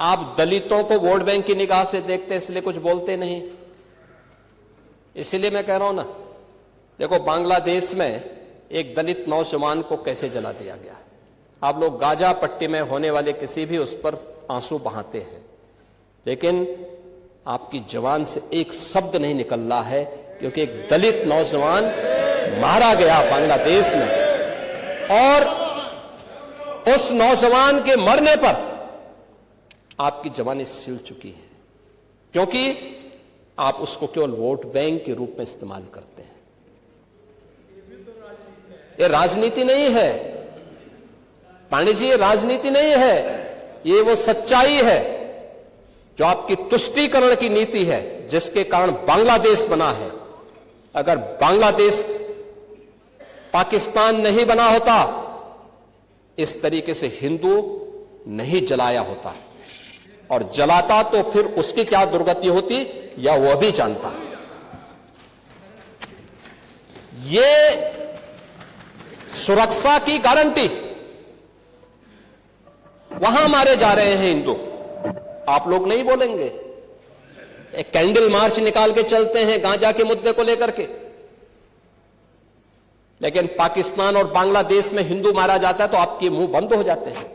आप दलितों को वोट बैंक की निगाह से देखते इसलिए कुछ बोलते नहीं। इसीलिए मैं कह रहा हूं ना, देखो बांग्लादेश में एक दलित नौजवान को कैसे जला दिया गया। आप लोग गाजा पट्टी में होने वाले किसी भी उस पर आंसू बहाते हैं, लेकिन आपकी जबान से एक शब्द नहीं निकल रहा है, क्योंकि एक दलित नौजवान मारा गया बांग्लादेश में, और उस नौजवान के मरने पर आपकी जबान सिल चुकी है, क्योंकि आप उसको केवल वोट बैंक के रूप में इस्तेमाल करते हैं। ये राजनीति नहीं है पांडे जी, ये राजनीति नहीं है, ये वो सच्चाई है जो आपकी तुष्टीकरण की नीति है, जिसके कारण बांग्लादेश बना है। अगर बांग्लादेश पाकिस्तान नहीं बना होता, इस तरीके से हिंदू नहीं जलाया होता, और जलाता तो फिर उसकी क्या दुर्गति होती या वह भी जानता। ये सुरक्षा की गारंटी, वहां मारे जा रहे हैं हिंदू, आप लोग नहीं बोलेंगे। एक कैंडल मार्च निकाल के चलते हैं गांजा के मुद्दे को लेकर के, लेकिन पाकिस्तान और बांग्लादेश में हिंदू मारा जाता है तो आपके मुंह बंद हो जाते हैं,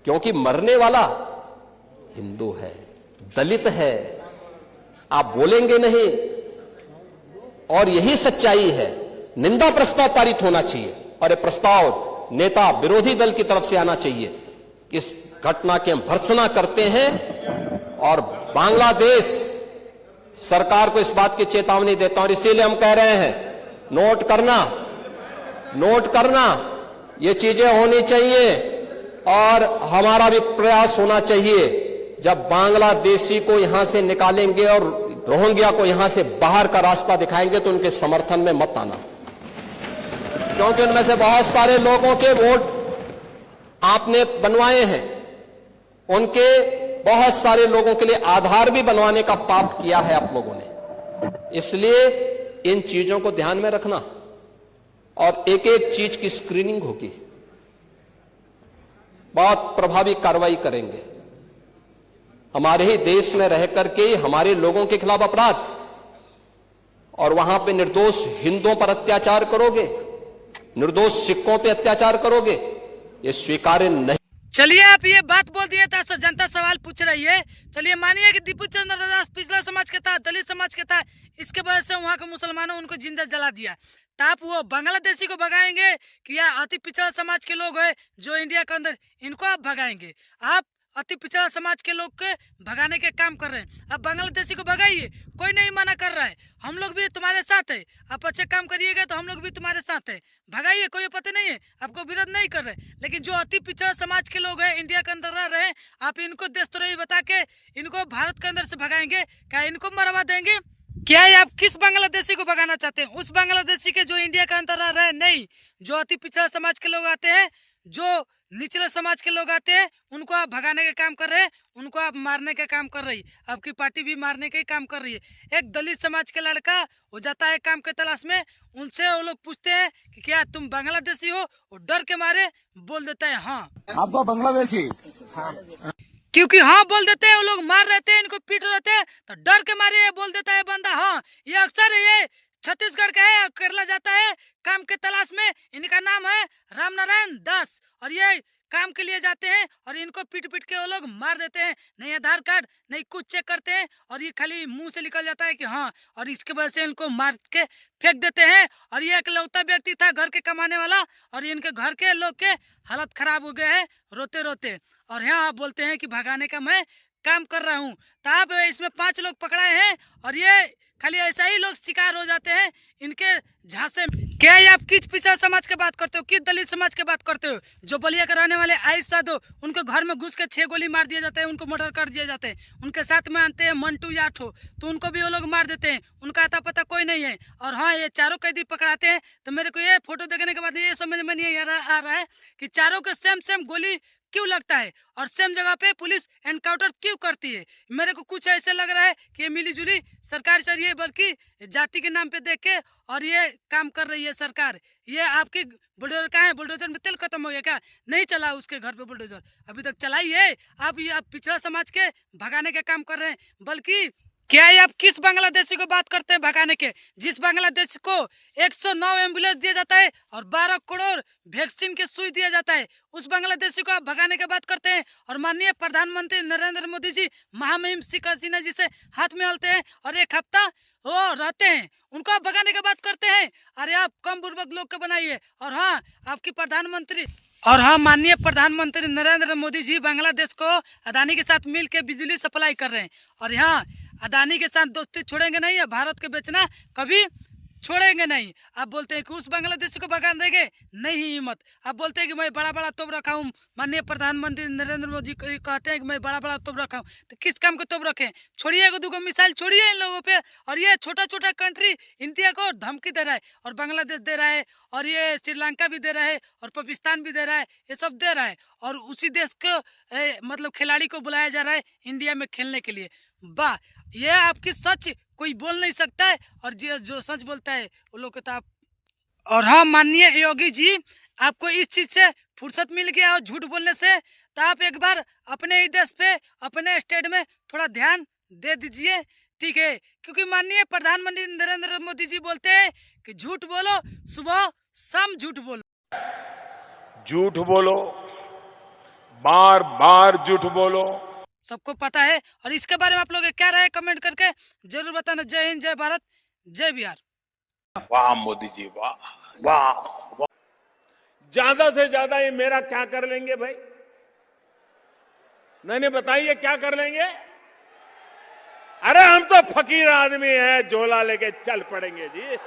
क्योंकि मरने वाला हिंदू है, दलित है, आप बोलेंगे नहीं। और यही सच्चाई है। निंदा प्रस्ताव पारित होना चाहिए, और यह प्रस्ताव नेता विरोधी दल की तरफ से आना चाहिए। इस घटना की हम भर्त्सना करते हैं, और बांग्लादेश सरकार को इस बात की चेतावनी देता हूं, और इसीलिए हम कह रहे हैं, नोट करना, ये चीजें होनी चाहिए, और हमारा भी प्रयास होना चाहिए। जब बांग्लादेशी को यहां से निकालेंगे और रोहिंग्या को यहां से बाहर का रास्ता दिखाएंगे, तो उनके समर्थन में मत आना, क्योंकि उनमें से बहुत सारे लोगों के वोट आपने बनवाए हैं, उनके बहुत सारे लोगों के लिए आधार भी बनवाने का पाप किया है आप लोगों ने। इसलिए इन चीजों को ध्यान में रखना, और एक एक चीज की स्क्रीनिंग होगी, बहुत प्रभावी कार्रवाई करेंगे। हमारे ही देश में रह करके हमारे लोगों के खिलाफ अपराध, और वहां पे निर्दोष हिंदुओं पर अत्याचार करोगे, निर्दोष सिखों पे अत्याचार करोगे, ये स्वीकार्य नहीं। चलिए, आप ये बात बोल दिए था, जनता सवाल पूछ रही है। चलिए, मानिए कि दीपू चंद्र दास पिछड़ा समाज के था, दलित समाज के था, इसके वजह से वहाँ के मुसलमानों उनको जिंदा जला दिया। तो आप वो बांग्लादेशी को भगाएंगे कि या अति पिछड़ा समाज के लोग हैं जो इंडिया के अंदर, इनको आप भगाएंगे? आप अति पिछड़ा समाज के लोग के भगाने के काम कर रहे हैं। आप बांग्लादेशी को भगाइए, कोई नहीं मना कर रहा है, हम लोग भी तुम्हारे साथ है। आप अच्छे काम करिएगा तो हम लोग भी तुम्हारे साथ है, भगाइए, कोई पता नहीं है, आपको विरोध नहीं कर रहे। लेकिन जो अति पिछड़ा समाज के लोग हैं, इंडिया के अंदर रह रहे हैं, आप इनको देशद्रोही बता के इनको भारत के अंदर से भगाएंगे? क्या इनको मरवा देंगे? क्या आप किस बांग्लादेशी को भगाना चाहते हैं? उस बांग्लादेशी के जो इंडिया के अंदर रह रहे हैं? नहीं, जो अति पिछड़ा समाज के लोग आते हैं, जो निचले समाज के लोग आते हैं, उनको आप भगाने का काम कर रहे हैं, उनको आप मारने का काम कर रही है। आपकी पार्टी भी मारने का काम कर रही है। एक दलित समाज का लड़का हो जाता है काम के तलाश में, उनसे वो लोग पूछते हैं कि क्या तुम बांग्लादेशी हो, वो डर के मारे बोल देता है हाँ। आपका बांग्लादेशी? क्योंकि हाँ बोल देते हैं, वो लोग मार रहते हैं, इनको पीट रहते हैं, तो डर के मारे ये बोल देता है बंदा हाँ। ये अक्सर ये छत्तीसगढ़ का है, केरला जाता है काम के तलाश में। इनका नाम है राम नारायण दास, और ये काम के लिए जाते हैं, और इनको पीट पीट के वो लोग मार देते हैं। नहीं आधार कार्ड, नहीं कुछ चेक करते हैं, और ये खाली मुंह से निकल जाता है कि हाँ, और इसके वजह से इनको मार के फेंक देते हैं। और ये एकलौता व्यक्ति था घर के कमाने वाला, और इनके घर के लोग के हालत खराब हो गए हैं रोते रोते। और यहाँ आप बोलते हैं कि भगाने का मैं काम कर रहा हूँ। तो आप इसमें 5 लोग पकड़ाए हैं, और ये खाली ऐसा ही लोग शिकार हो जाते हैं इनके झांसे। क्या आप किस पिछड़ा समाज की बात करते हो, किस दलित समाज की बात करते हो? जो बलिया के रहने वाले आयुष साधु, उनके घर में घुस के 6 गोली मार दिए जाते हैं, उनको मर्डर कर दिए जाते हैं। उनके साथ में आते हैं मंटू याठो, तो उनको भी वो लोग मार देते हैं, उनका आता पता कोई नहीं है। और हाँ, ये चारों कैदी पकड़ाते हैं, तो मेरे को ये फोटो देखने के बाद ये समझ में नहीं आ रहा है कि चारों के सेम गोली क्यों लगता है और सेम जगह पे पुलिस एनकाउंटर क्यों करती है? मेरे को कुछ ऐसे लग रहा है कि ये मिली जुली सरकार चल रही है, बल्कि जाति के नाम पे देख के और ये काम कर रही है सरकार। ये आपकी बुलडोजर कहाँ है? बुलडोजर में तेल खत्म हो गया क्या? नहीं चला उसके घर पे बुलडोजर, अभी तक चलाई है। आप पिछड़ा समाज के भगाने का काम कर रहे हैं, बल्कि क्या ये आप किस बांग्लादेशी को बात करते हैं भगाने के? जिस बांग्लादेश को 109 एम्बुलेंस दिया जाता है और 12 करोड़ वैक्सीन के सुई दिया जाता है, उस बांग्लादेशी को आप भगाने की बात करते हैं। और माननीय प्रधानमंत्री नरेंद्र मोदी जी महामहिम शेख हसीना जी से हाथ में हलते हैं और एक हफ्ता वो रहते हैं, उनको आप भगाने की बात करते हैं। अरे आप कम बुर्बक लोग को बनाइए। और हाँ, आपकी प्रधानमंत्री माननीय प्रधानमंत्री नरेंद्र मोदी जी बांग्लादेश को अदानी के साथ मिल के बिजली सप्लाई कर रहे हैं, और यहाँ अदानी के साथ दोस्ती छोड़ेंगे नहीं है, भारत के बेचना कभी छोड़ेंगे नहीं। आप बोलते हैं कि उस बांग्लादेशी को भगा देंगे, नहीं हिम्मत। आप बोलते हैं कि मैं बड़ा बड़ा तोप रखा हूँ, माननीय प्रधानमंत्री नरेंद्र मोदी कहते हैं कि मैं बड़ा बड़ा तोप रखा हूँ, तो किस काम को तोप रखे? छोड़िए दूगो मिसाइल छोड़िए इन लोगों पे। और ये छोटा छोटा कंट्री इंडिया को धमकी दे रहा है, और बांग्लादेश दे रहा है, और ये श्रीलंका भी दे रहा है, और पाकिस्तान भी दे रहा है, ये सब दे रहा है। और उसी देश को मतलब खिलाड़ी को बुलाया जा रहा है इंडिया में खेलने के लिए। वाह, ये आपकी सच कोई बोल नहीं सकता है, और जो सच बोलता है वो लोग तो आप। और हाँ, माननीय योगी जी, आपको इस चीज से फुर्सत मिल गया और झूठ बोलने से, तो आप एक बार अपने ही देश पे, अपने स्टेट में थोड़ा ध्यान दे दीजिए, ठीक है? क्योंकि माननीय प्रधानमंत्री नरेंद्र मोदी जी बोलते हैं कि झूठ बोलो, सुबह शाम झूठ बोलो। झूठ बोलो, बार बार झूठ बोलो। सबको पता है। और इसके बारे में आप लोग क्या राय कमेंट करके जरूर बताना। जय हिंद, जय भारत, जय बिहार। वाह मोदी जी, वाह वाह। ज्यादा से ज्यादा ये मेरा क्या कर लेंगे भाई? नहीं बताइए क्या कर लेंगे? अरे हम तो फकीर आदमी हैं, झोला लेके चल पड़ेंगे जी।